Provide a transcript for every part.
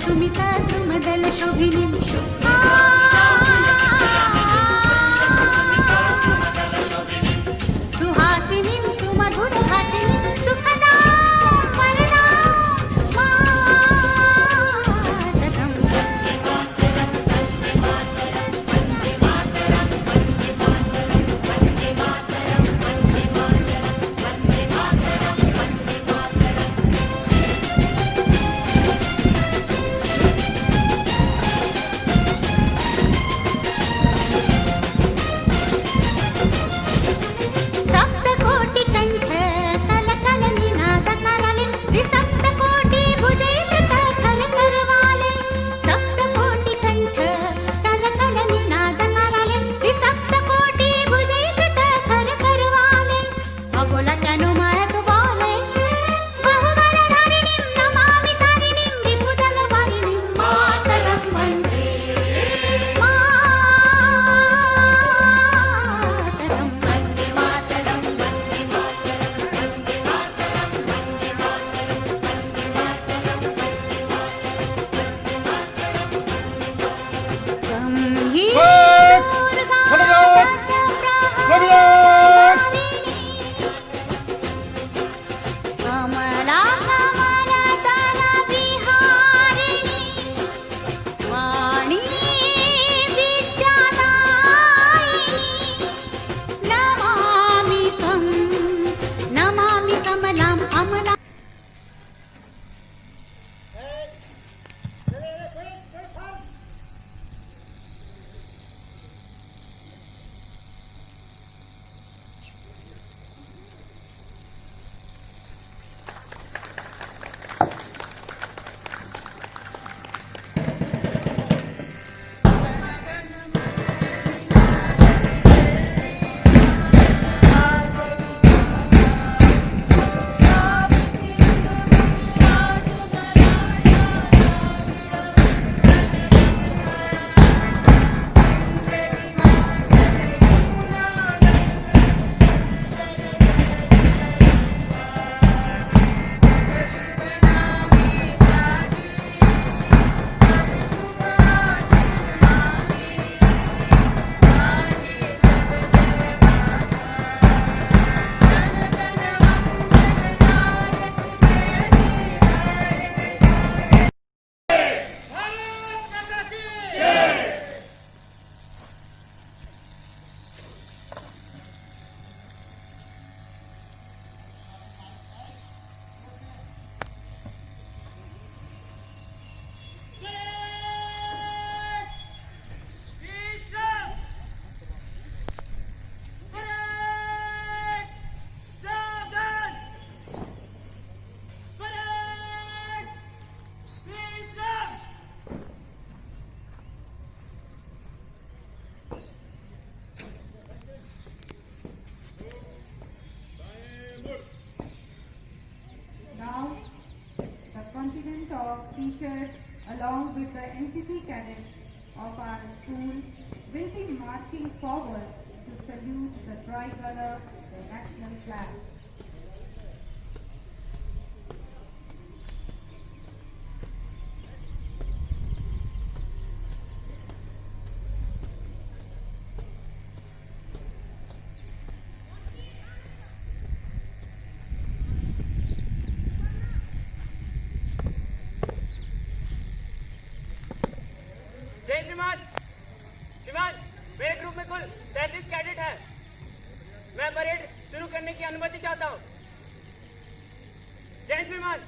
सुमिता सुमदल शोभिनीं सुहासिनीं सुमधुर भाषिणीं सुखदां वरदां मातरम्। Of teachers along with the NCC cadets of our school will be marching forward to salute the tricolor, the national flag. जय श्रीमान। श्रीमान, मेरे group में कुल 33 cadet हैं। मैं परेड शुरू करने की अनुमति चाहता हूँ। जय श्रीमान।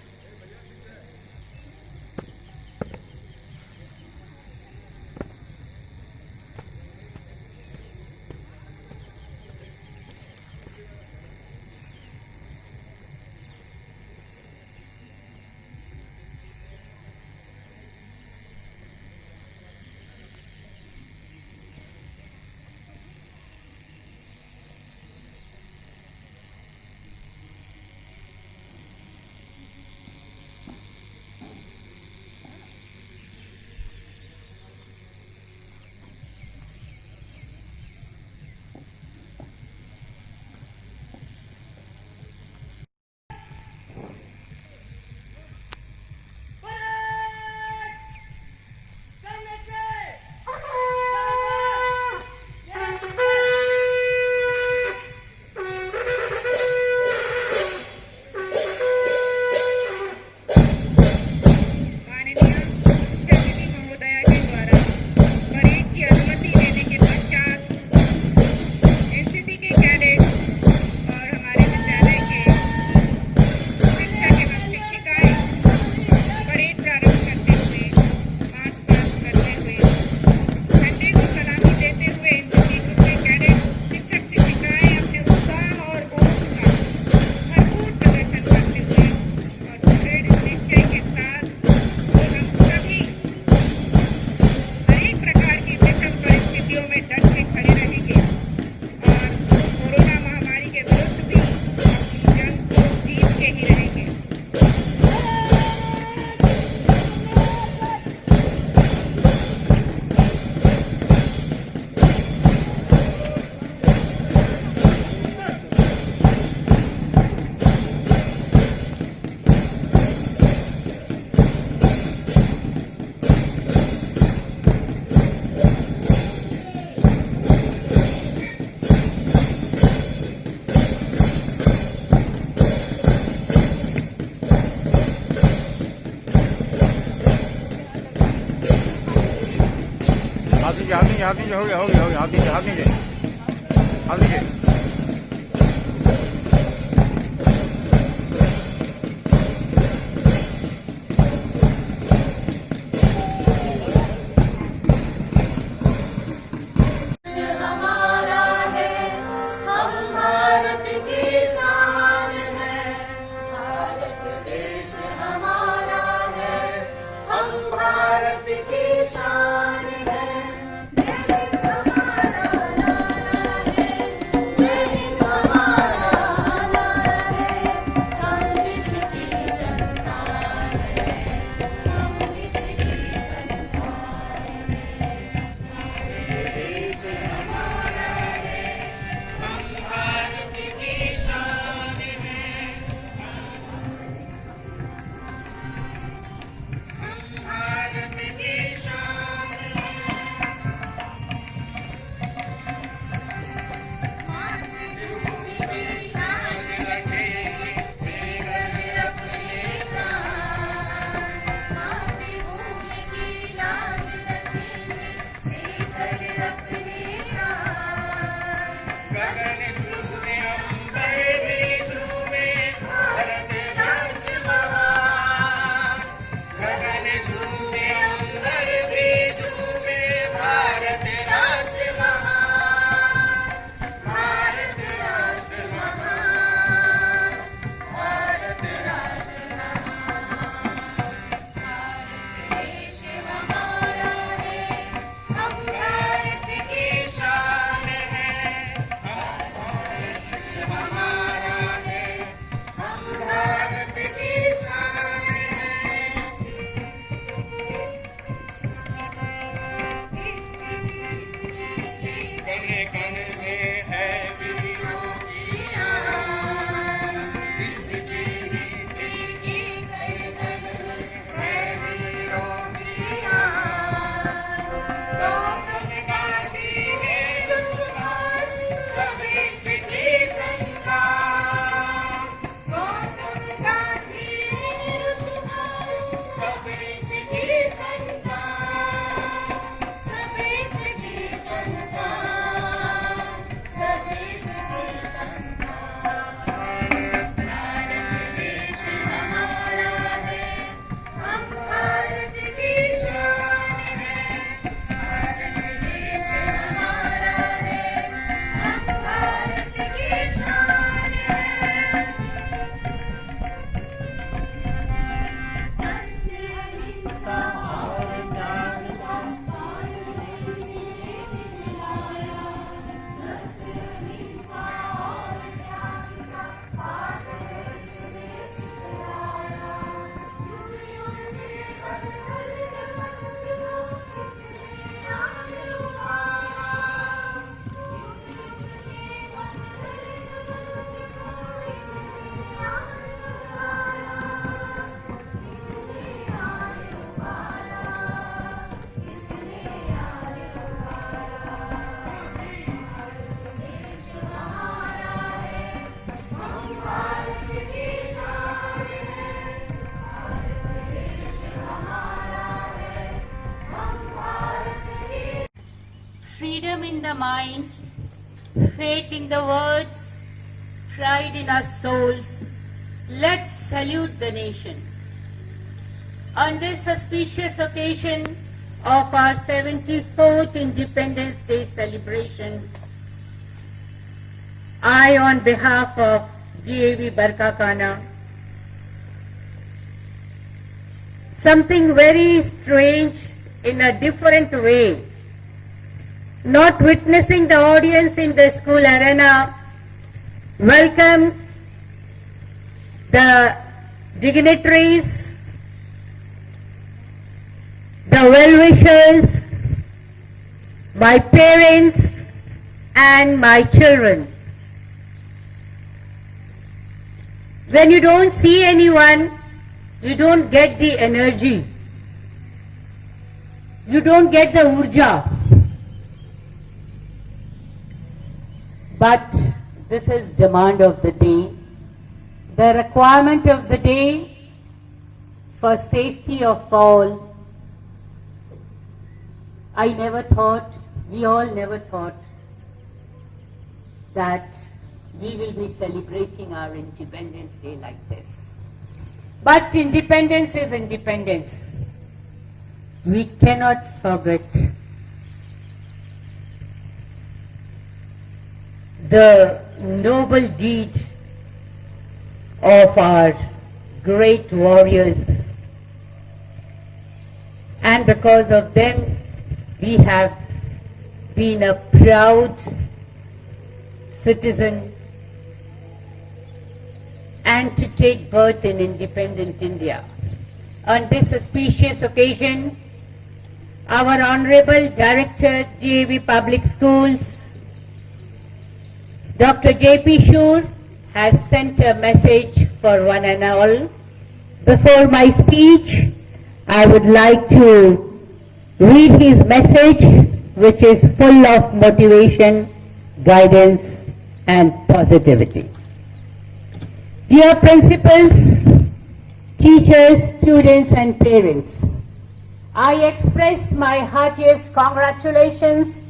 हाथ नीचे हाथ नीचे हाथ नीचे हो गया हो गया हो गया हाथ नीचे हाथ नीचे हाथ नीचे हमारा है, हम भारत की शान है। भारत देश हमारा है, हम भारत की शान है। जय हिंद हमारा नारा है, जय हिंद हमारा नारा है। हम इसकी संतान है, हम इसकी संतान है। देश हमारा है, हम भारत की शान है। हम भारत की शान है। मातृभूमि की लाज रखेंगे, देकर अपने प्राण। मातृभूमि की लाज रखेंगे, देकर अपने प्राण। गगन झूमे अंबर भी झूमे, भारत राष्ट्र महान। गगन झूमे अंबर भी झूमे, भारत राष्ट्र महान। भारत राष्ट्र महान, भारत राष्ट्र महान। भारत देश हमारा है, हम भारत की शान है। देश हमारा है, हम भारत की शान है। कण कण में है वीरों की आन। इसकी रीति की कण कण में है वीरों की आन। गौतम गांधी ने जो सुभाष, सब इसकी संतान। गौतम गांधी ने जो सुभाष, सब इसकी संतान। सब इसकी संतान, सब इसकी संतान। भारत देश हमारा है, हम भारत की शान है। भारत देश हमारा है, हम भारत की शान है। सत्य अहिंसा और ज्ञान का पाठ इसने सिखलाया। सत्य अहिंसा और ज्ञान का पाठ इसने सिखलाया। युग युग के बंधन बंधनों इसने नाम लुभाया। युग युग के बंधन बंधनों इसने नाम लुभाया। इसने आयु पाया, इसने आयु पाया। देश हमारा है, हम भारत की शान है। भारत देश हमारा है, हम भारत की। Freedom in the mind, faith in the words, pride in our souls. Let's salute the nation. On this auspicious occasion of our 74th Independence Day celebration, I, on behalf of GAV Barkakana, something very strange in a different way, not witnessing the audience in the school arena, welcomed the dignitaries, the well-wishers, my parents and my children. When you don't see anyone, you don't get the energy. You don't get the urja. But this is demand of the day, the requirement of the day for safety of all. we all never thought that we will be celebrating our Independence Day like this. But independence is independence. We cannot forget the noble deed of our great warriors, and because of them we have been a proud citizen and to take birth in independent India. On this auspicious occasion, our Honorable Director, DAV Public Schools, Dr. J.P. Shur, has sent a message for one and all. Before my speech, I would like to read his message, which is full of motivation, guidance, and positivity. Dear principals, teachers, students, and parents, I express my heartiest congratulations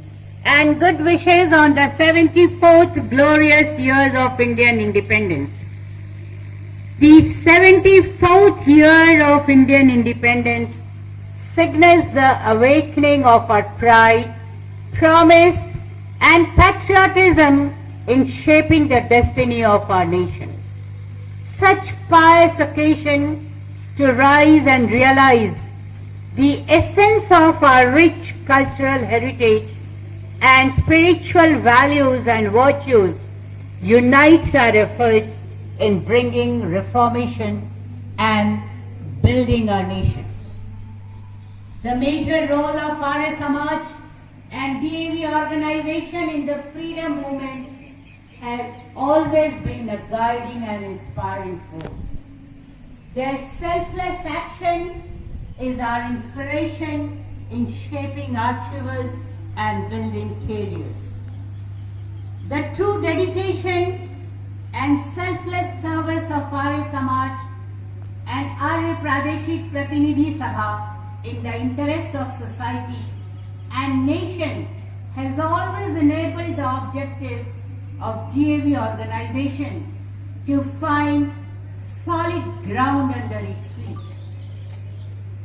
and good wishes on the 74th glorious years of Indian independence. The 74th year of Indian independence signals the awakening of our pride, promise, and patriotism in shaping the destiny of our nation. Such pious occasion to rise and realize the essence of our rich cultural heritage and spiritual values and virtues unites our efforts in bringing reformation and building our nation. The major role of Arya Samaj and DAV organization in the freedom movement has always been a guiding and inspiring force. Their selfless action is our inspiration in shaping archives and building careers. The true dedication and selfless service of Arya Samaj and Arya Pradeshik Pratinidhi Sabha in the interest of society and nation has always enabled the objectives of GAV organization to find solid ground under its feet.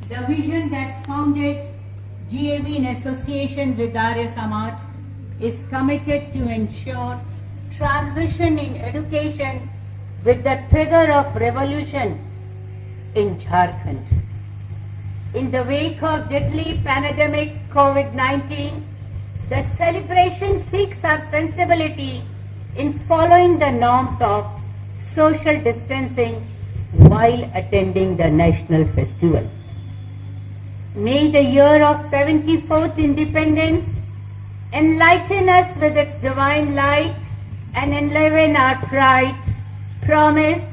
The vision that founded GAV in association with Arya Samaj is committed to ensure transition in education with the trigger of revolution in Jharkhand. In the wake of deadly pandemic COVID-19, the celebration seeks our sensibility in following the norms of social distancing while attending the national festival. May the year of 74th independence enlighten us with its divine light and enliven our pride, promise,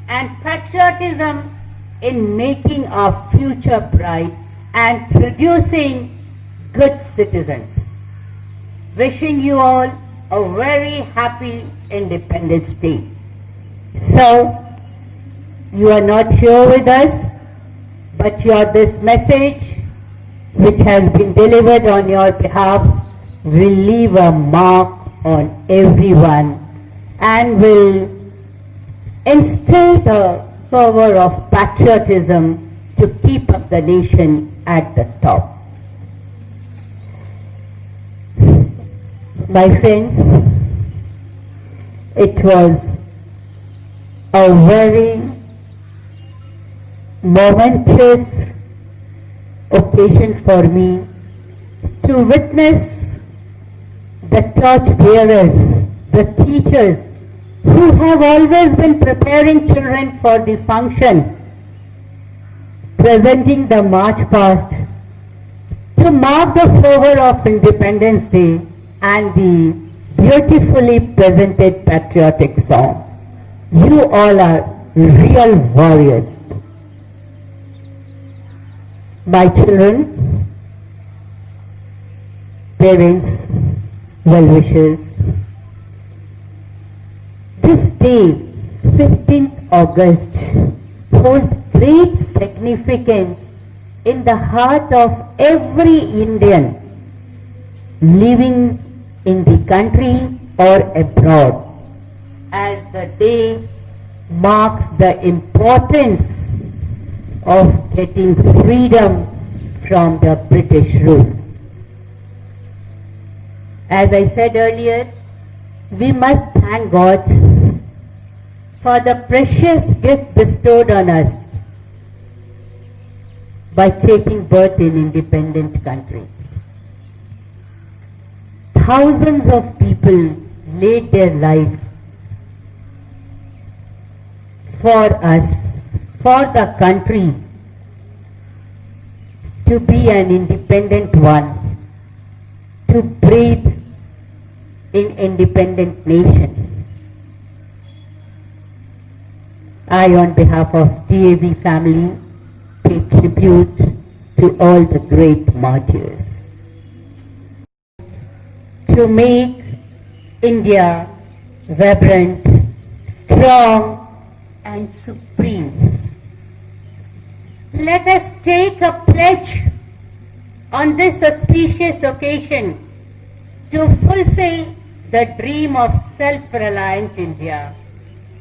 and patriotism in making our future bright and producing good citizens. Wishing you all a very happy Independence Day. So, you are not here with us, but this message which has been delivered on your behalf will leave a mark on everyone and will instill the fervor of patriotism to keep up the nation at the top. My friends, it was a very momentous occasion for me to witness the torch bearers, the teachers who have always been preparing children for the function, presenting the march past to mark the fervor of Independence Day and the beautifully presented patriotic song. You all are real warriors. My children, parents, well-wishers, this day, 15th August, holds great significance in the heart of every Indian living in the country or abroad, as the day marks the importance of getting freedom from the British rule. As I said earlier, we must thank God for the precious gift bestowed on us by taking birth in independent country. Thousands of people laid their life for us, for the country to be an independent one, to breathe in independent nation. I, on behalf of DAV family, pay tribute to all the great martyrs. To make India vibrant, strong and supreme. Let us take a pledge on this auspicious occasion to fulfill the dream of self-reliant India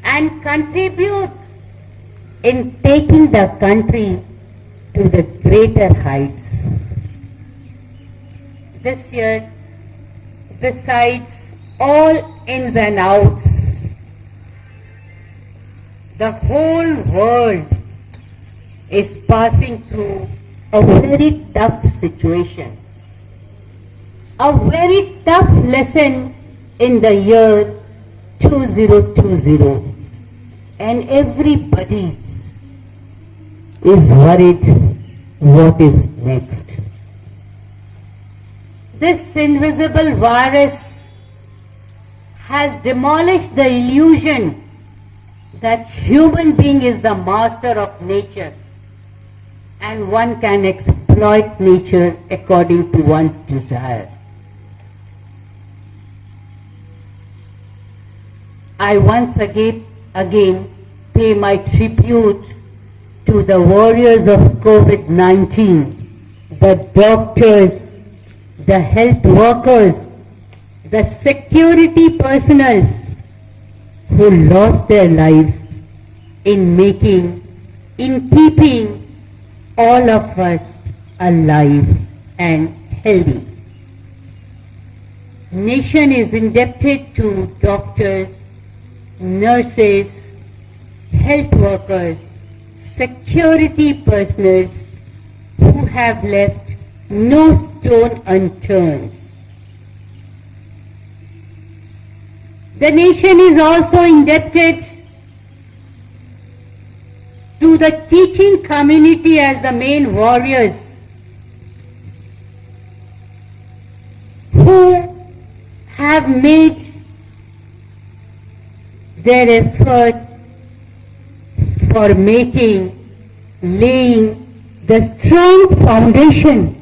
and contribute in taking the country to the greater heights. This year, besides all ins and outs, the whole world is passing through a very tough situation. A very tough lesson in the year 2020, and everybody is worried what is next. This invisible virus has demolished the illusion that human being is the master of nature and one can exploit nature according to one's desire. I once again pay my tribute to the warriors of COVID-19, the doctors, the health workers, the security personnel who lost their lives in keeping all of us alive and healthy. Nation is indebted to doctors, nurses, health workers, security personnel who have left no stone unturned. The nation is also indebted to the teaching community as the main warriors who have made their effort for laying the strong foundation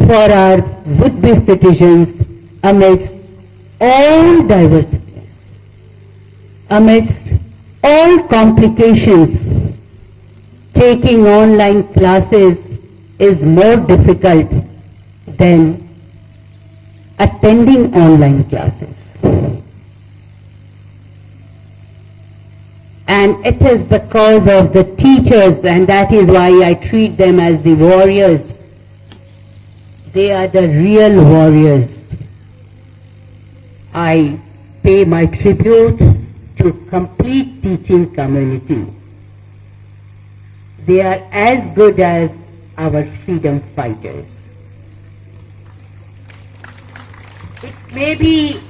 for our would-be citizens amidst all diversities, amidst all complications. Taking online classes is more difficult than attending online classes. And it is because of the teachers, and that is why I treat them as the warriors. They are the real warriors. I pay my tribute to complete teaching community. They are as good as our freedom fighters. It may be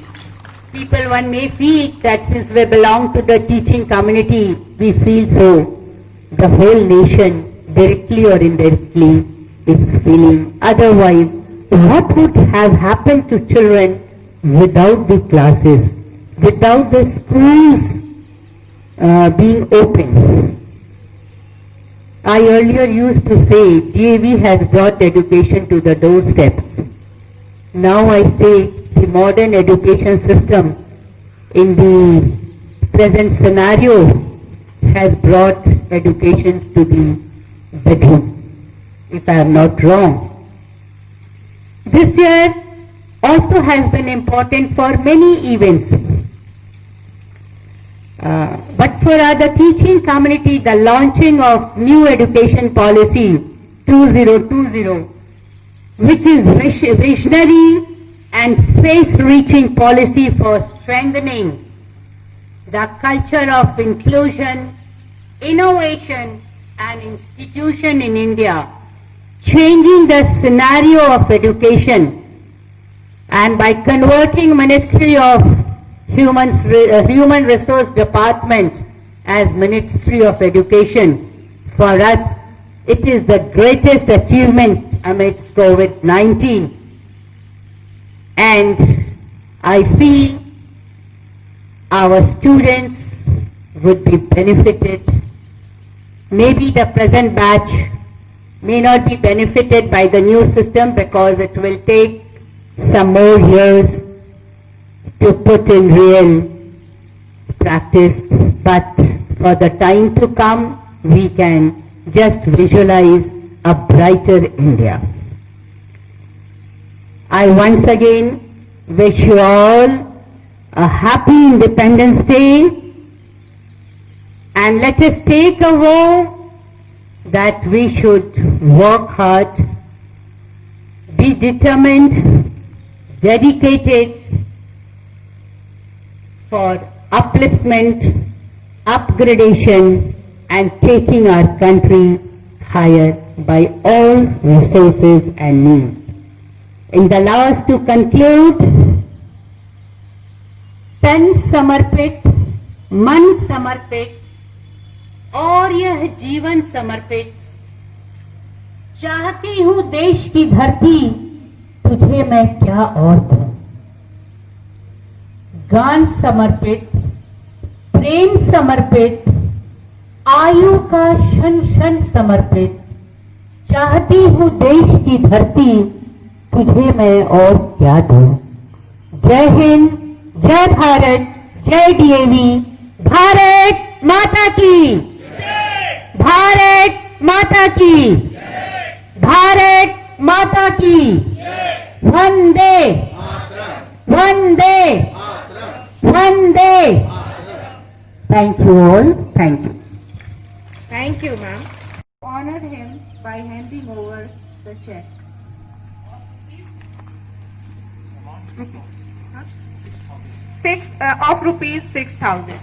one may feel that since we belong to the teaching community, we feel so. The whole nation, directly or indirectly, is feeling. Otherwise, what would have happened to children without the classes, without the schools being open? I earlier used to say DAV has brought education to the doorsteps. Now I say the modern education system in the present scenario has brought educations to the bedroom, if I am not wrong. This year, also has been important for many events. But for the teaching community, the launching of new education policy 2020, which is visionary and face-reaching policy for strengthening the culture of inclusion, innovation and institution in India, changing the scenario of education, and by converting Ministry of Human Resource Department as Ministry of Education, for us it is the greatest achievement amidst COVID-19. And I feel our students would be benefited. Maybe the present batch may not be benefited by the new system because it will take some more years to put in real practice, but for the time to come, we can just visualize a brighter India. I once again wish you all a happy Independence Day, and let us take a vow that we should work hard, be determined, dedicated for upliftment, upgradation and taking our country higher by all resources and means. In the last to conclude, तन समर्पित, मन समर्पित और यह जीवन समर्पित, चाहती हूँ देश की धरती, तुझे मैं क्या और दूं। गान समर्पित, प्रेम समर्पित, आयु का क्षण क्षण समर्पित, चाहती हूँ देश की धरती, तुझे मैं और क्या दूं। जय हिंद, जय भारत, जय डीएवी, भारत माता की, भारत माता की, भारत माता की, वंदे वंदे वंदे। Thank you all. Thank you. Thank you, ma'am. Honored him by handing over the check. Of rupees 6,000.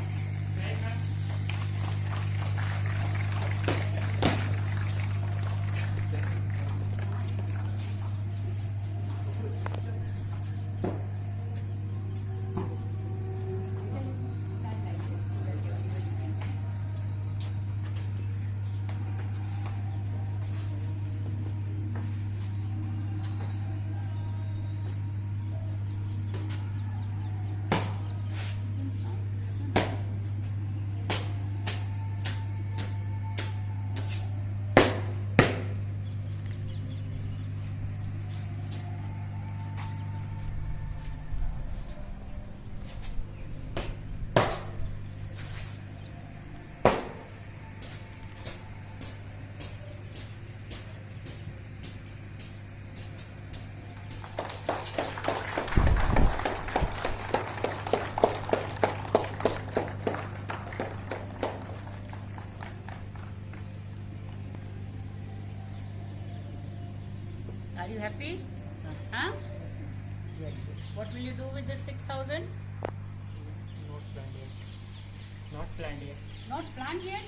Are you happy? Huh? What will you do with this 6,000? Not planned yet. Not planned yet. Not planned yet?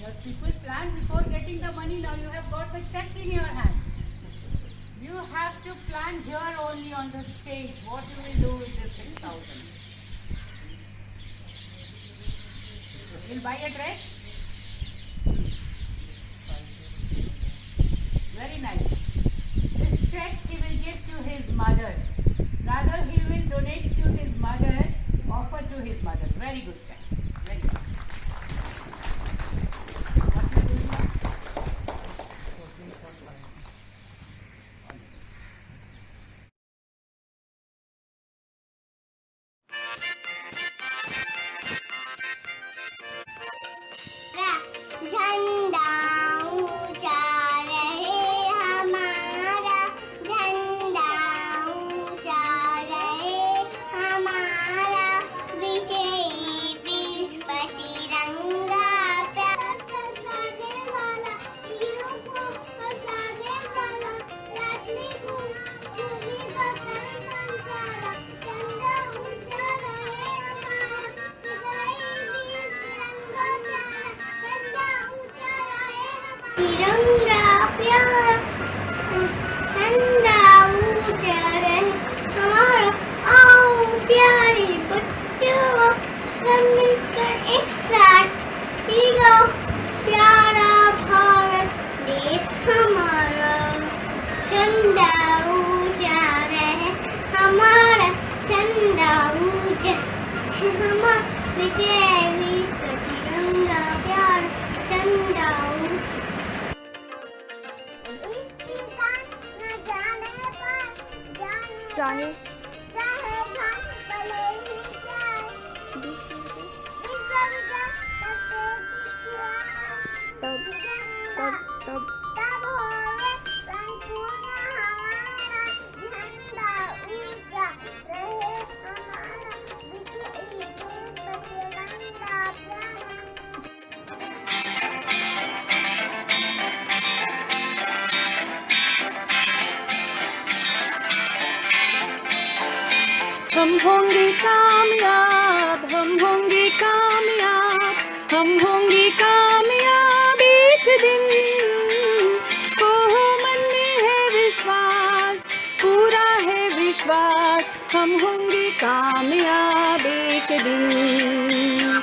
Your people plan before getting the money. Now you have got the check in your hand. You have to plan here only on the stage what you will do with this 6,000. You'll buy a dress? Very nice. This check he will give to his mother. Rather, he will donate to his mother, offer to his mother. Very good check. Very good. What will you do now? झंडा ऊंचा रहे हमारा, झंडा चाहे चाहे हम भले ही जाए विश्व विजय तब तब तब होवे संपूर्ण हमारा झंडा ऊंचा रहे हमारा विजयी देश तिरंगा प्यारा। हम होंगे कामयाब, हम होंगे कामयाब, हम होंगे कामयाब एक दिन। ओहो मन में है विश्वास, पूरा है विश्वास, हम होंगे कामयाब एक दिन।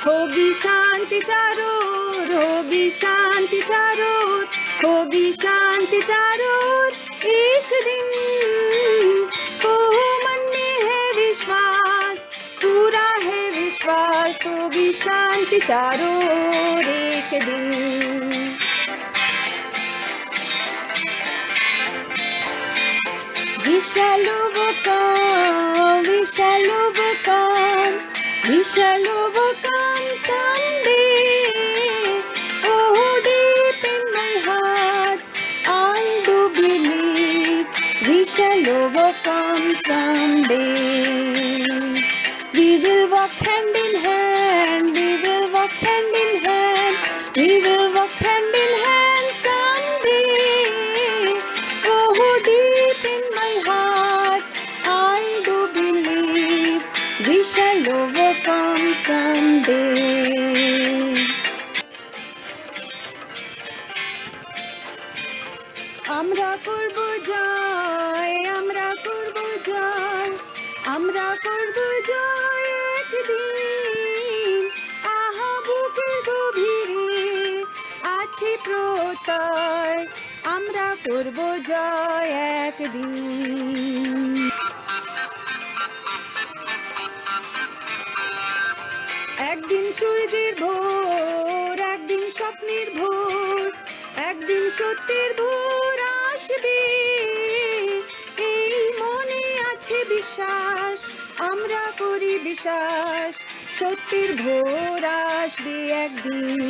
होगी शांति चारों ओर, होगी शांति चारों ओर, होगी शांति चारों ओर एक दिन। ओहो मन में है विश्वास, पूरा है विश्वास, होगी शांति चारों ओर एक दिन। We shall overcome, we shall overcome, we shall overcome someday. Oh, deep in my heart, I do believe we shall overcome someday. We will walk hand in hand, we will walk hand in hand, we will walk hand in hand someday. Oh, deep in my heart, I do believe we shall overcome someday. আমরা করব জয়, আমরা করব জয়, আমরা করব জয় একদিন। আহা বুকের গভীরে আছে প্রত্যয়, আমরা করব জয় একদিন। একদিন সূর্যের ভোর, একদিন স্বপ্নের ভোর, একদিন সত্যের ভোর আসবে। এই মনে আছে বিশ্বাস, আমরা করি বিশ্বাস, সত্যের ভোর আসবে একদিন।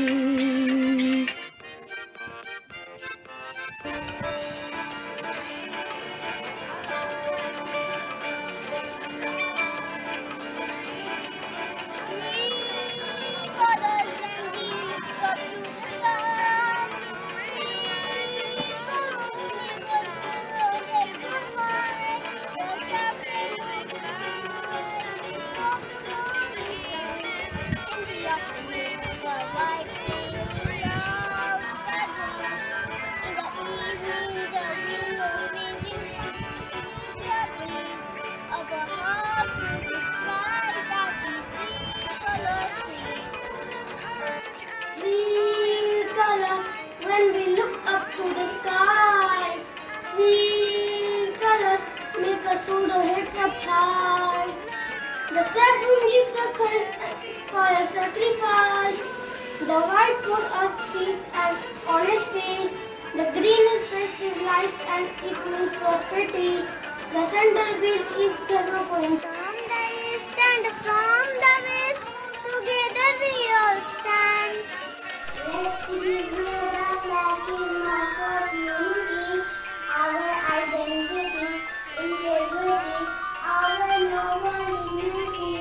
When we look up to the sky, green colors make us hold our heads up high. The saffron gives the color fire sacrifice. The white for us peace and honesty. The green is festive life and it means prosperity. The center wheel is the rope. From the east and from the west, together we all stand. Let's celebrate the flag is mark of unity, our identity, integrity, our noble immunity.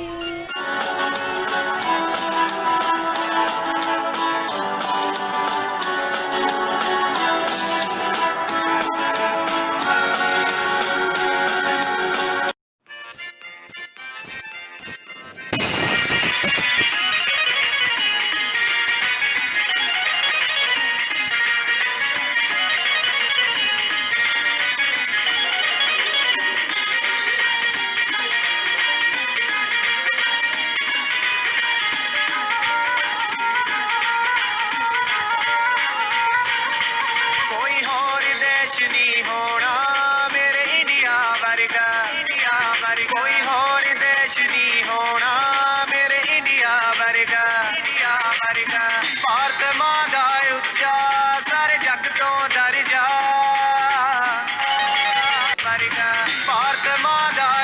Bharat ਮਾਂ ਦਾ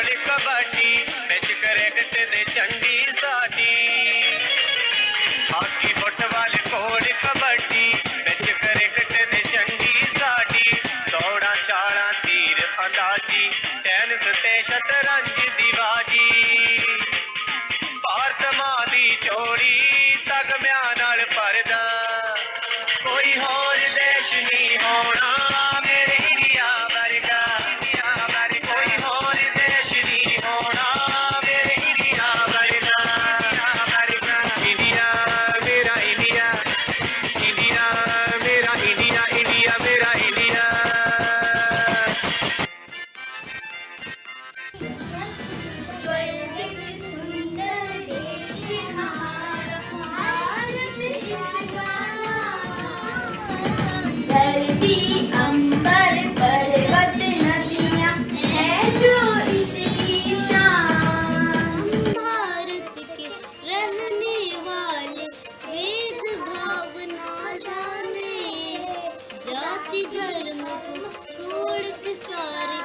कोल कबड्डी बिच cricket दे चंडी साडी hockey football कोल कबड्डी बिच cricket दे चंडी साडी दौड़ा छाला तीर अंदाजी tennis ते शतरंज दी बाजी भारत मां दी चोरी तगमियां नाल भरदा कोई होर देश नहीं होना मेरे इंडिया वर्गा कोई होर देश नहीं होना मेरे इंडिया वर्गा इंडिया मेरा इंडिया इंडिया मेरा इंडिया इंडिया मेरा इंडिया स्वर्ग से सुंदर देश हमारा भारत इसका नाम। धरती अंबर पर्वत नदियाँ है जो इसकी शान। भारत के रहने वाले भेदभाव ना जाने, जाति धर्म को छोड़ के सारे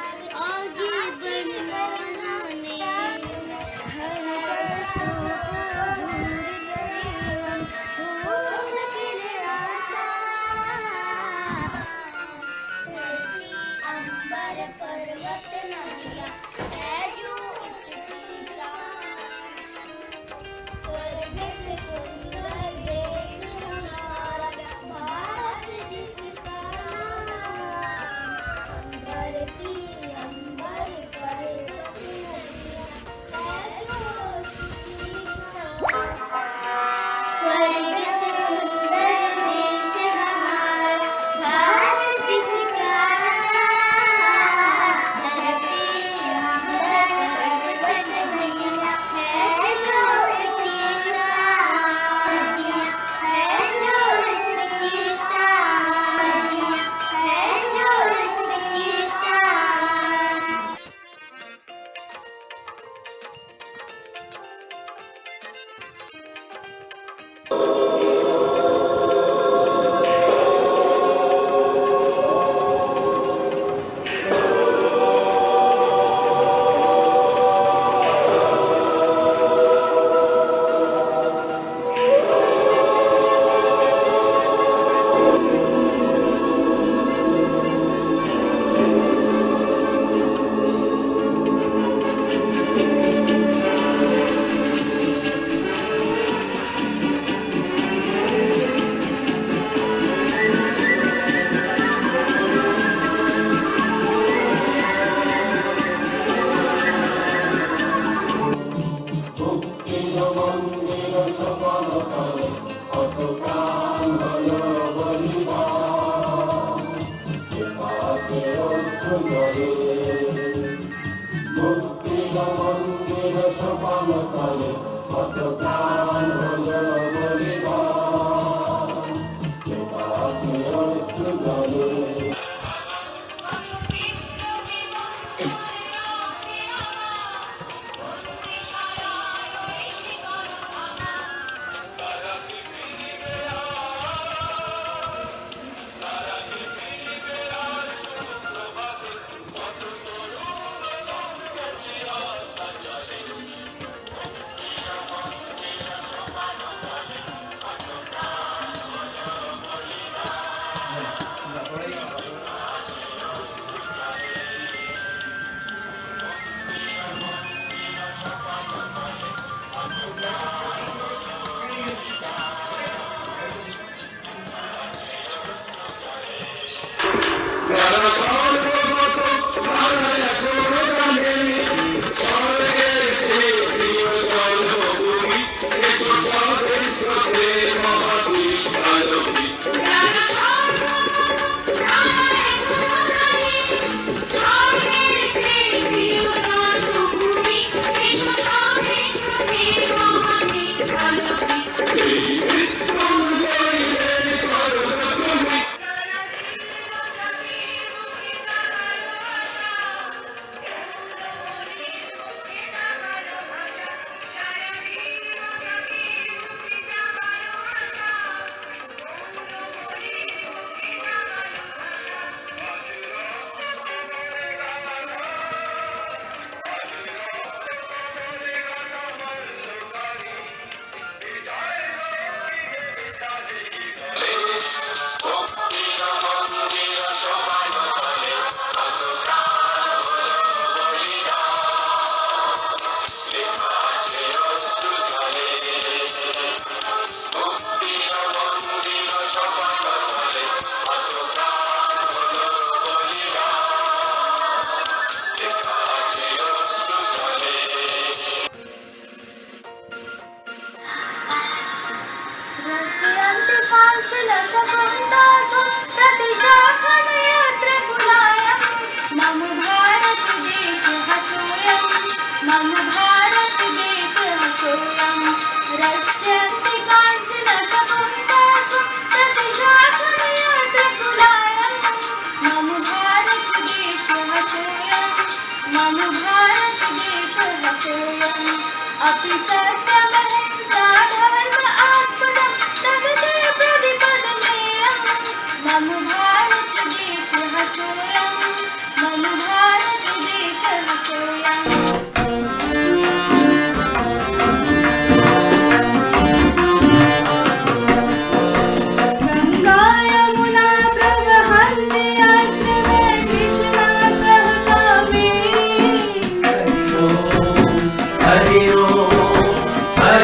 आगे बढ़ना जाने। धरती अंबर पर्वत नदियाँ है जो इसकी शान। स्वर्ग से सुंदर देश हमारा भारत जिसका नाम। धरती अंबर पर्वत नदियाँ है जो इसकी शान। स्वर्ग से सुंदर देश हमारा भारत जिसका नाम। धरती अंबर पर्वत नदियाँ है जो इसकी शान। है जो इसकी शान। है जो इसकी शान।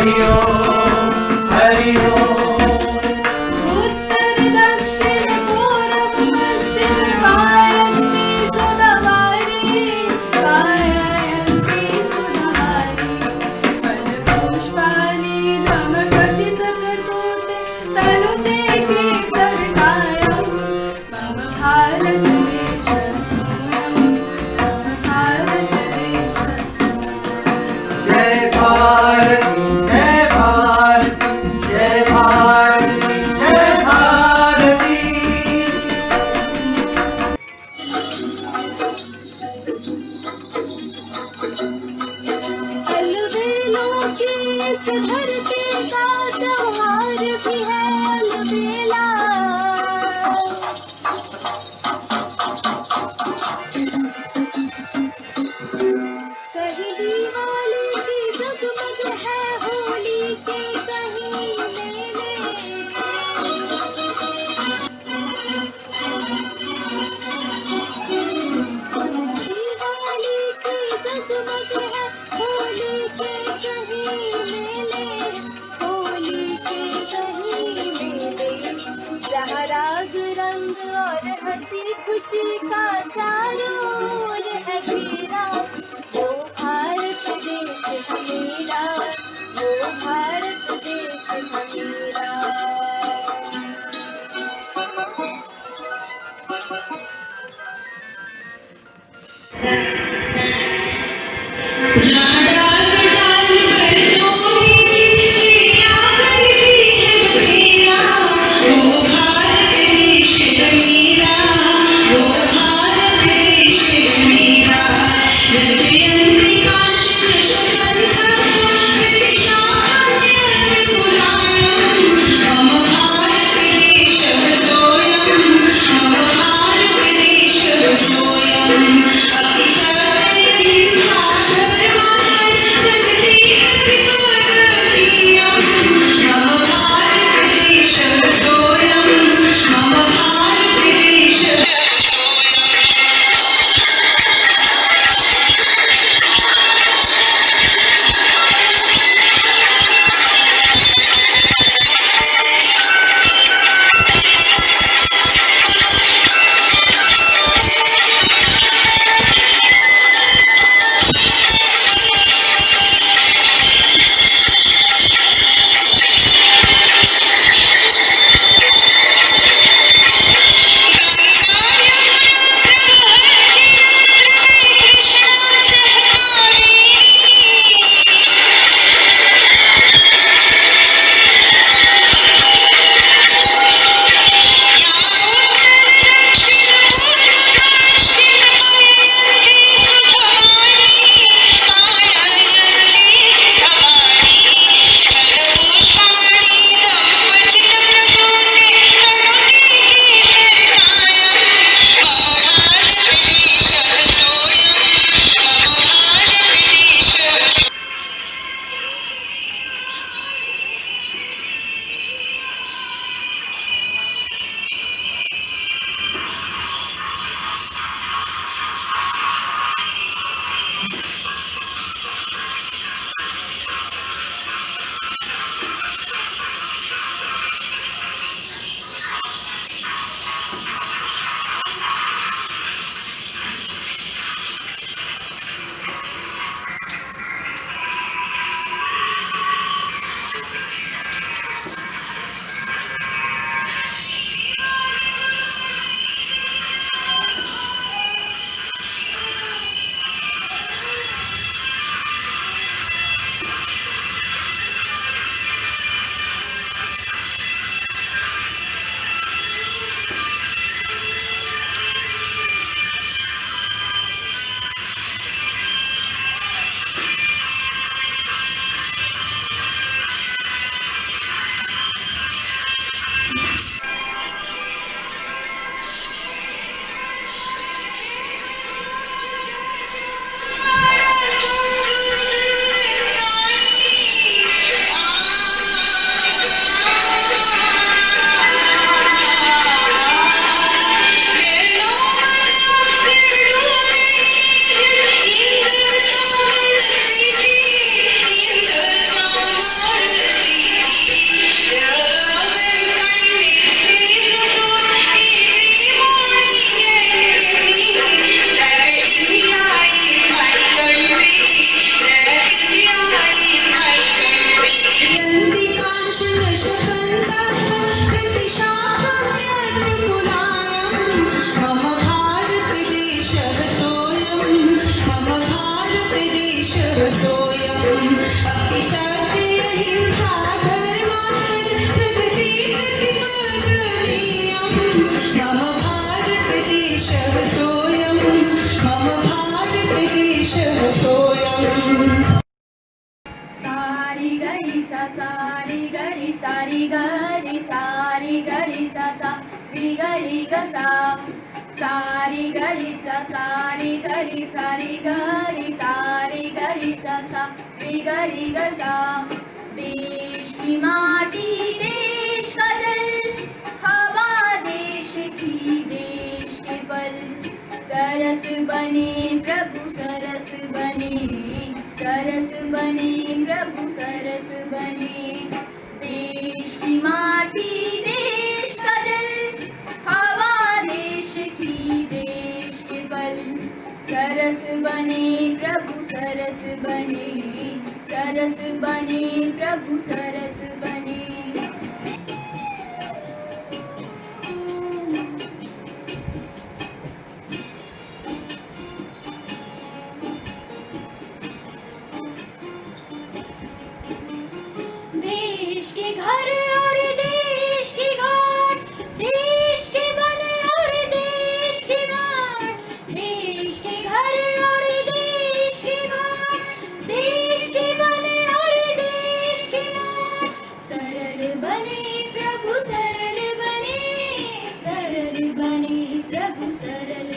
हरि ओम हरि ओम उत्तर दक्षिण पूर्व पश्चिम वायंती सुनहरी फल पुष्पाणि नमकचित प्रसूते तनुते केसरकायं मम भारत देशं सोऽयं मम भारत देशं सोऽयं। जय भारती जय भारती जय भारती जय भारती अलबेलों की इस धरती का त्योहार भी है अलबेला। कहीं दिवाली की जगमग है होली के कहीं मेले। दिवाली की जगमग है होली के कहीं मेले। होली के कहीं मेले जहाँ राग रंग और हंसी खुशी का चारों ओर है घेरा। वो भारत देश है मेरा, वो भारत देश है मेरा। Jayanta केशव सोऽयं पिता श्री धर्मात् प्रगति प्रतिमगरीयं मम भारतदेशः सोऽयं मम भारतदेशः सोऽयं सारी गरी सा सारी गरी सारी गरी सारी गरी सा सारी गरी ग सा सारी गरी सा सारी गरी सारी गरी सारी गरी सा सारी गरी ग सा देश की माटी देश का जल हवा देश की देश के फल सरस बने प्रभु सरस बने प्रभु सरस बने देश की माटी देश का जल हवा देश की देश के फल सरस बने प्रभु सरस बने प्रभु सरस बने देश के घर और देश के घाट देश के वन और देश के माट देश के घर और देश के घाट देश के वन और देश के माट सरल बने प्रभु सरल बने प्रभु सरल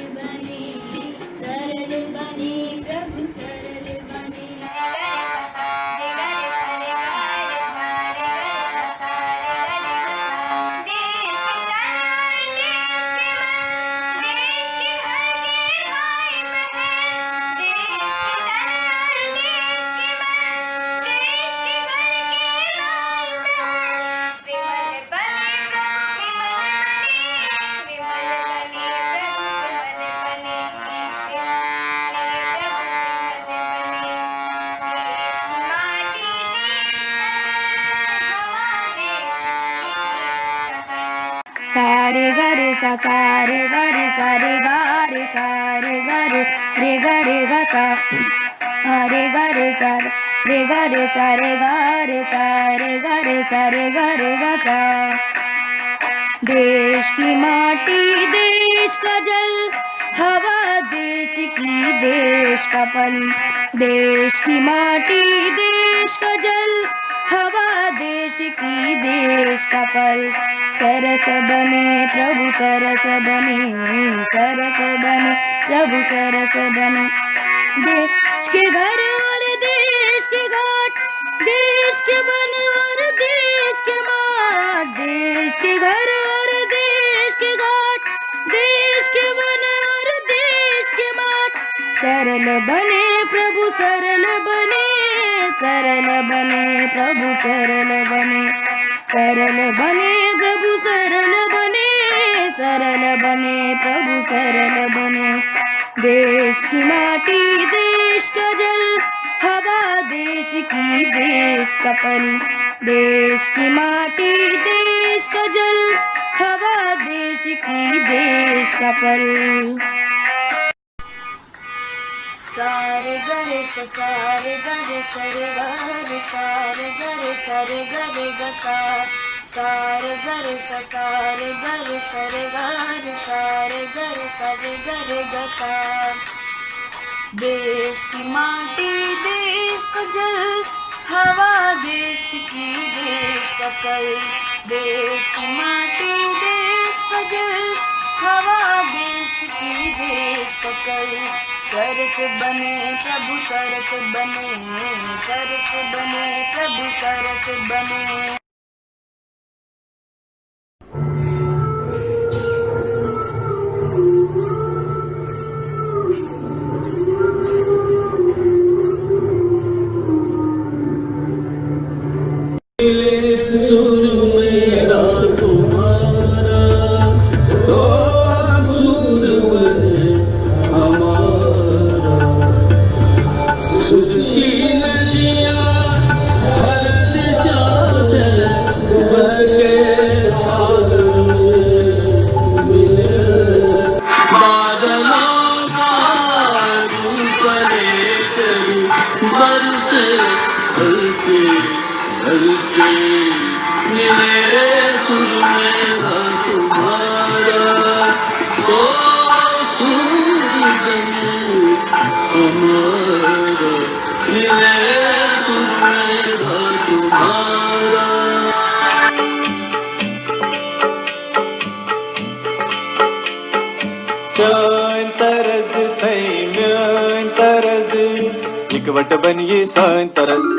बने प्रभु सरल बने सारे गरे सा सारे गरे सारे गारे सारे गरे रे गरे गा सा अरे गरे सा रे गरे सारे गारे सारे गरे सारे गरे गा सा देश की माटी देश का जल हवा देश की देश का फल देश की माटी देश का जल हवा देश की देश का फल सरस बने प्रभु सरस बने प्रभु सरस बने देश के घर और देश के घाट देश के वन और देश के माट देश के घर और देश के घाट देश के वन और देश के माट सरल बने प्रभु सरल बने प्रभु सरल बने प्रभु सरल बने प्रभु सरल बने देश की माटी देश का जल हवा देश की देश का फल देश की माटी देश का जल हवा देश की देश का फल सारे गरे सारे गरे सरे गरे सारे गरे ग सा सारे गरे सारे गरे सरे गरे सारे गरे ग सा देश की माटी देश का जल हवा देश की देश का फल देश की माटी देश का जल हवा देश की देश का फल सरस बने प्रभु सरस बने प्रभु सरस बने Bye. से हल्के हल्के मेरे सुर मेरा तुम्हारा तो सूरज हमारा मेरे सुर मेरा तुम्हारा सान तरज थई म्यान तरज इकवट बनिए सान तरज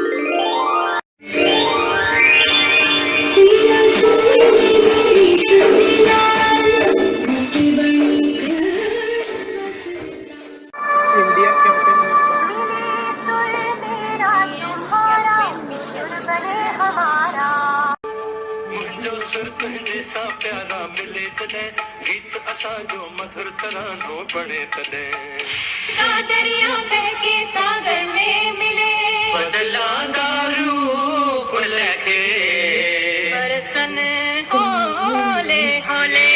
इंडिया कैप्टन जो सुर तुझे सा प्यारा मिले तदे गीत असा जो मधुर तरानो बड़े तदे दरिया बहके सागर में मिले बदला दारू लेके बरसन होले होले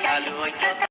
चालू